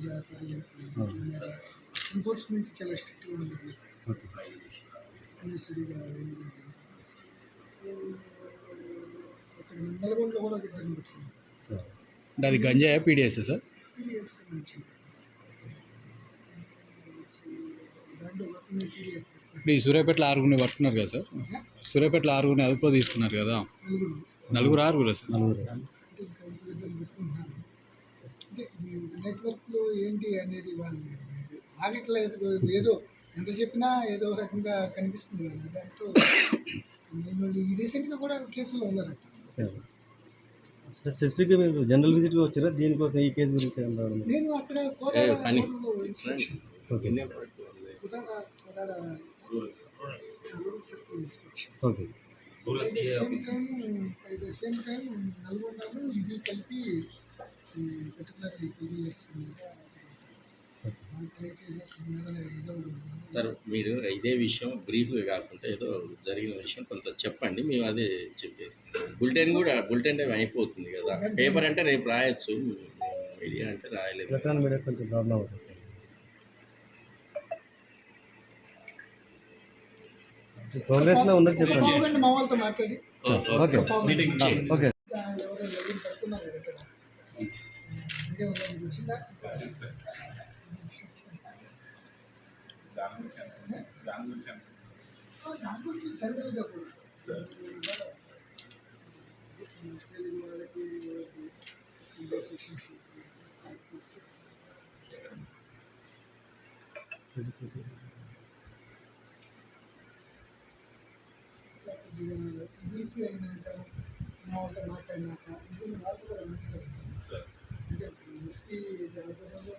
జాతరలు ఎన్ఫోర్స్మెంట్ చాలా స్ట్రిక్ట్గా ఉండాలి అనేసరిగా సో అక్కడ నల్గొండలో కూడా ఒక ఇద్దరిని పెట్టుకున్నాం. అంటే అది గంజాయా పీడిఎస్ సార్? పీడిఎస్ మంచి దాంట్లో ఒక అతను పీడిఎఫ్ ఇప్పుడు ఈ సూర్యాపేటలో ఆరుగురిని పట్టుకున్నారు కదా సార్? సూర్యాపేటలో ఆరుగురిని అదుపులో తీసుకున్నారు కదా? నలుగురు ఆరుగురు సార్? అంటే ఇంకా ఇద్దరు పెట్టుకుంటున్నారు. అంటే నెట్వర్క్లో ఏంటి అనేది వాళ్ళు ఆడిట్లో ఏదో ఎంత చెప్పినా ఏదో రకంగా కనిపిస్తుంది కదా. దాంతో నేను రీసెంట్గా కూడా కేసులో ఉన్నారట. స్పెసిఫిక్గా మీరు జనరల్ విజిట్గా వచ్చారా దీనికోసం ఈ కేసు గురించి? నేను అక్కడ ఇన్స్పెక్షన్ ఓకే. సేమ్ టైం నల్గొండలో ఇది కలిపి పర్టికులర్ పీడిఎస్ సార్ మీరు ఇదే విషయం బ్రీఫ్గా కాకుండా ఏదో జరిగిన విషయం కొంత చెప్పండి, మేము అదే చెప్పేసి బులెటిన్ కూడా బులెటిన్ టైం అయిపోతుంది కదా. పేపర్ అంటే రేపు రాయొచ్చు, మీడియా అంటే రాయలేదు. ఎలక్ట్రానిక్ మీడియా కొంచెం ప్రాబ్లం అవుతుంది సార్. ప్రోగ్రెస్లో ఉన్నది చెప్పండి. మా వాళ్ళతో మాట్లాడి ఓకే ఓకే. దాని గురించి జనరల్గా కూడా వాళ్ళకి బీసీ అయినాక మా వాళ్ళతో మాట్లాడినాక వాళ్ళతో కూడా మాట్లాడారు. అంటే ఎస్పీ ఆధ్వర్యంలో